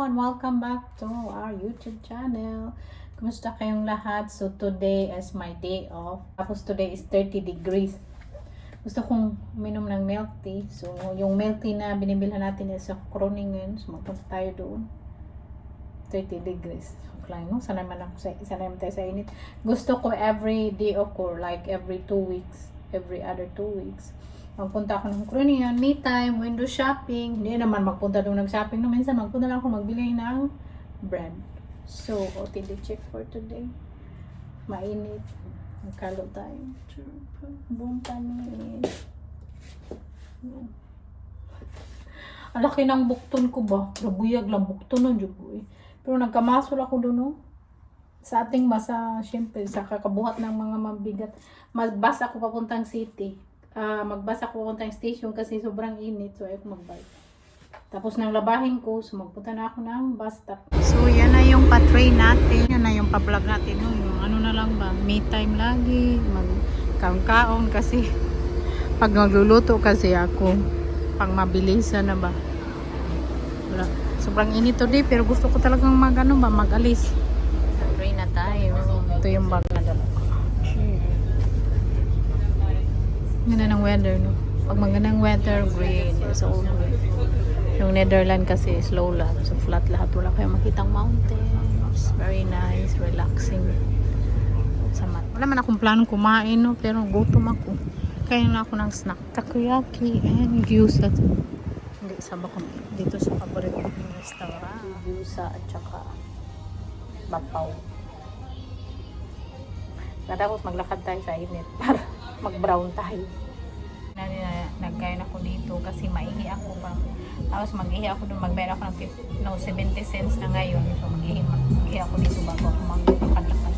everyone! Welcome back to our YouTube channel. Kumusta kayong lahat? So today is my day off. Tapos today is 30 degrees. Gusto kong uminom ng milk tea. So yung milk tea na binibilhan natin is sa Kroningen. So magpunta tayo doon. 30 degrees. Okay, no? Sanay naman tayo sa init. Gusto ko every day ako, like every 2 weeks. Every other 2 weeks. Magpunta ako ng Kroningen, me time, window shopping. Hindi naman magpunta doon ng-shopping. No, minsan magpunta lang ako magbili ng bread. So, OTD check for today. Mainit. Magkalo tayo. Buong panis. Ang laki ng bukton ko ba? Rabuyag lang bukton nun, Juboy. Pero nagkamasol ako doon, no? Sa ating basa, syempre, sa kakabuhat ng mga mabigat. Magbasa ako papuntang city. Magbasa ko papuntang station kasi sobrang init. So, ayaw ko magbike. Tapos nang labahin ko, so magpunta na ako ng bus stop. So, yan na yung pa-train natin. Yan na yung pa-vlog natin. No? Yung ano na lang ba, me time lagi. Mag-kaon kasi pag magluluto kasi ako, pang mabilisan na ba. Wala. Sobrang init today pero gusto ko talagang mag-alis. Train na tayo. Ito yung bag na dala. Ganda ng weather, no? Pag magandang weather, green. So, yung Netherlands kasi slow lang. So, flat lahat. Wala kayong makitang mountains. Very nice, relaxing. Wala man akong planong kumain, no? Pero gutom ako. Kain na ako ng snack. Takoyaki and gyusa. Hindi, saba ko. Dito sa paborito kong restaurant. Gyusa at saka bapaw. Tapos maglakad tayo sa init para mag-brown tayo. Nagkain ako dito kasi maihi ako pa. Tapos mag-ihi ako doon, magbayad ako ng 70 cents na ngayon. So mag-ihi ako dito bago ako maglakad-lakad.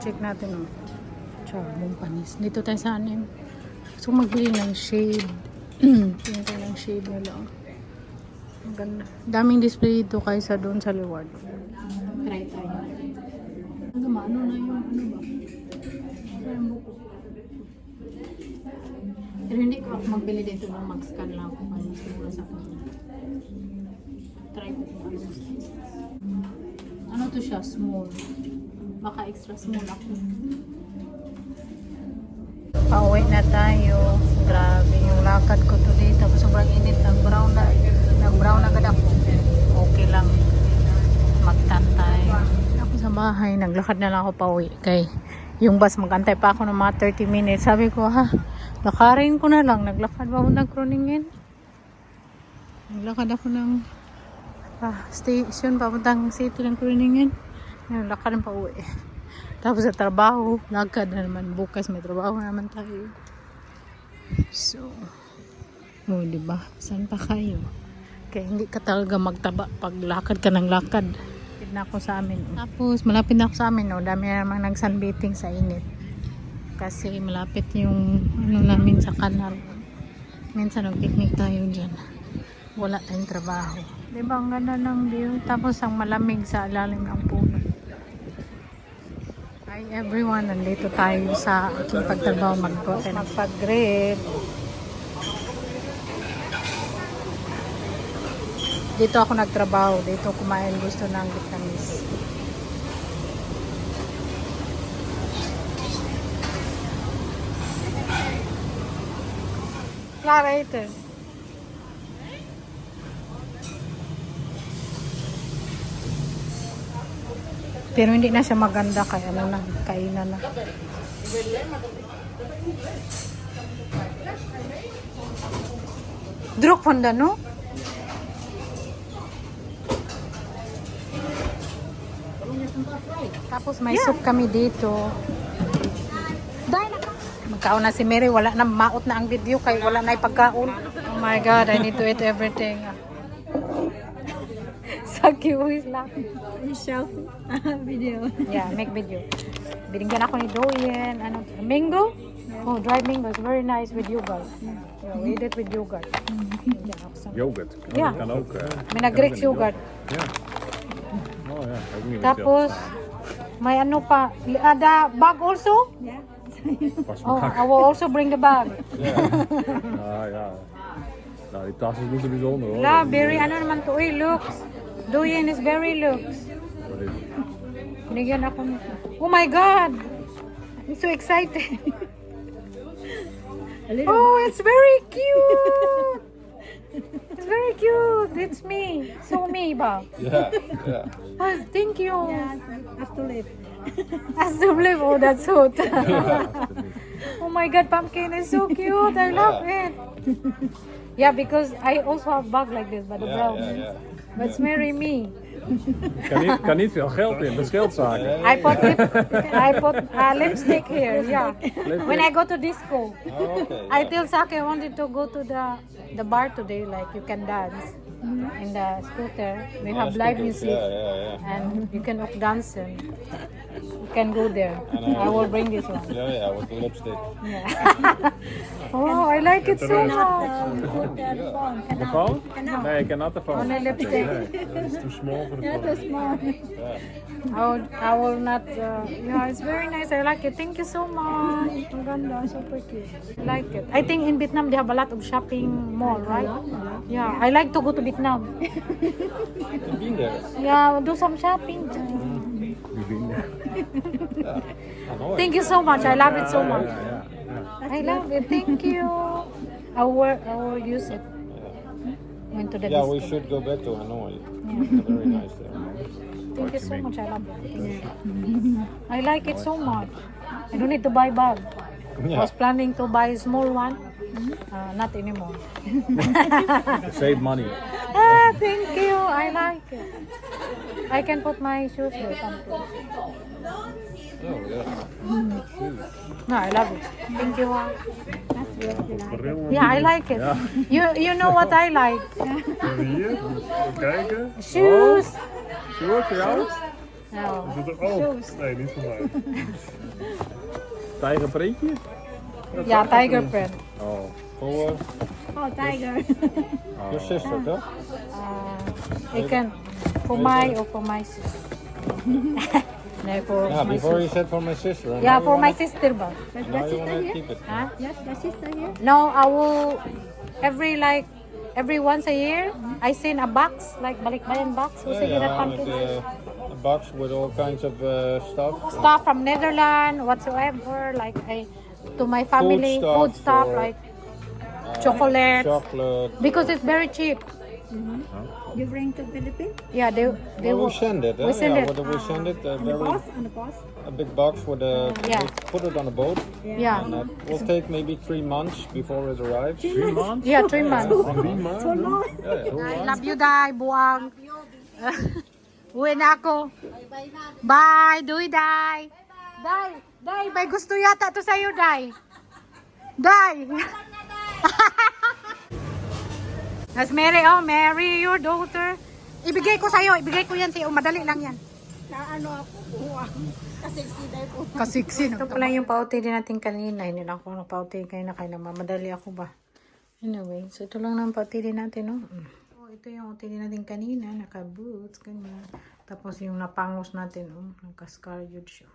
Check natin, Buong panis. Dito tayo sa anim. So, magbili ng shade. Tingnan tayo ng shade nila. Ang ganda. Daming display dito kaysa doon sa liward. Try tayo. Ano na yung ano ba? Yung buko. Pero hindi ko ako magbili dito ng mag-scan lang ako. Kaya mas mura sa akin. Try ko kung ano. Ano to siya? Small. Baka extra small ako. Pauwi na tayo. Grabe yung lakad ko today. Tapos sobrang init. Nag-brown na agad ako. Okay lang. Magtantay. Ako sa bahay. Naglakad na lang ako pauwi. Kay yung bus magantay pa ako ng mga 30 minutes. Sabi ko lakarin ko na lang. Naglakad ba ako ng Kroningen? Naglakad ako ng station papuntang city ng Kroningen. Yung lakad pa uwi. Tapos sa trabaho, lakad na naman. Bukas may trabaho na naman tayo. So, diba? Saan pa kayo? Kaya hindi ka talaga magtaba pag lakad ka ng lakad. Malapit na ako sa amin. Tapos, malapit na ako sa amin. Dami na namang nag-sunbathing sa init. Kasi malapit yung namin sa kanal. Minsan nag-picnic tayo dyan. Wala tayong trabaho. Diba ang ganda ng view? Tapos ang malamig sa ilalim ng puno. Hi everyone, nandito tayo sa aking pagtrabaho magpag-grill. Dito ako nagtrabaho, dito kumain gusto ng Vietnamese. Clara ito. Pero hindi na siya maganda kaya ano na, kainan na. Druk panda no? Tapos may soup kami dito. Magkaon na si Mary, wala na, maot na ang video kaya wala na ipagkaon. Oh my God, I need to eat everything. Saki always laughing. Selfie video. Yeah, make video. Binigyan ako ni Doyen, ano, mango? Oh, dried mango is very nice with yogurt. Yeah, we eat it with yogurt. Yoghurt. Ja. Dat kan ook. May Greeks yogurt. Ja. Oh ja, ook niet. Tapos, may ano pa, the bag also? Yeah. Pas Oh, maar. I will also bring the bag. Ja. Ah, ja. Nou, die tas is niet zo bijzonder hoor. La, very, ano naman to, looks. Doyen is very looks. Binigyan ako nito. Oh my God! I'm so excited. Oh, it's very cute! It's very cute. It's me. So me ba? Ja, ja. Oh, thank you. Yeah, after live. As the blue. Oh, that's hot. Oh my God, pumpkin is so cute. I love it. Yeah, because I also have bag like this, but the brown. But it's very me. Kan niet veel geld in, dat scheelt zaken. I put lipstick here. Yeah. When I go to disco, I tell Saki I wanted to go to the bar today. Like you can dance in the scooter. We have live music and you can dance and you can go there. I will bring this one. Ja, with the lipstick. Yeah. Oh, I like it so much. De phone? Nee, ik cannot the phone. Only lipstick. Nee, dat is too small for the Yeah, phone. too small. I will not. Yeah, it's very nice. I like it. Thank you so much. Ang ganda, super cute. I like it. I think in Vietnam they have a lot of shopping mall, right? Yeah, I like to go to Vietnam. You've been there. Yeah, do some shopping. You've been there. Ja. Ah, mooi. Thank you so much. I love it so much. Ja, ja. I love it. Thank you. I will use it. Went to the Yeah, disco. we should go back to Hanoi. Very nice there. Thank you so much. I love it. I like it so much. I don't need to buy bag. I was planning to buy a small one. Not anymore. Save money. Thank you. I like it. I can put my shoes there. Oh, yeah. No, I love it. Thank you. That's really nice. Yeah, I like it. You know what I like? Hier, even kijken. Shoes. Sjoerd, voor jou? No. Oh, nee, niet voor mij. Tijgerprintje? Yeah, tiger print. Oh. For Oh, tiger. your sister, huh? I can for my or for my sister. No, for Yeah, my before you sister. said for my sister. and Yeah, now for you my wanna- sister, but Does Now the you sister want to here? keep it. huh? Yes, the sister here. No, I will every once a year I send a box like balikbayan box. Who Yeah, say that yeah, pumpkin? with a box with all kinds of stuff. Stuff from Netherlands, whatsoever. Like to my family, food stuff or, like chocolates. Chocolate. Because it's very cheap. You bring to Philippines? Yeah, they Well, will. we send it. we send yeah, it. We send it. On the bus? On the bus? A big box with a. Yeah. We put it on a boat. Yeah. And that will take maybe 3 months before it arrives. 3 maanden? Yeah, 3 months. 3 maanden? So long. Yeah, yeah. I love you, Dai, buwag. Uwi na ako. Bye, Duy, Day. Day, may gusto yata to sa'yo, Day. Day. That's Mary, oh, Mary, your daughter. Ibigay ko sa'yo, ibigay ko yan sa'yo. Madali lang yan. Na ano ako, buha. Kasi day po. Kasiksi. Ito pala yung pauti din natin kanina. Hindi na ako pauti kayo na kayo na mamadali ako ba. Anyway, so ito lang ang pauti din natin, no? Oh, ito yung pauti din natin kanina. Naka-boots, ganyan. Tapos yung napangos natin, oh, naka-scar yun siya.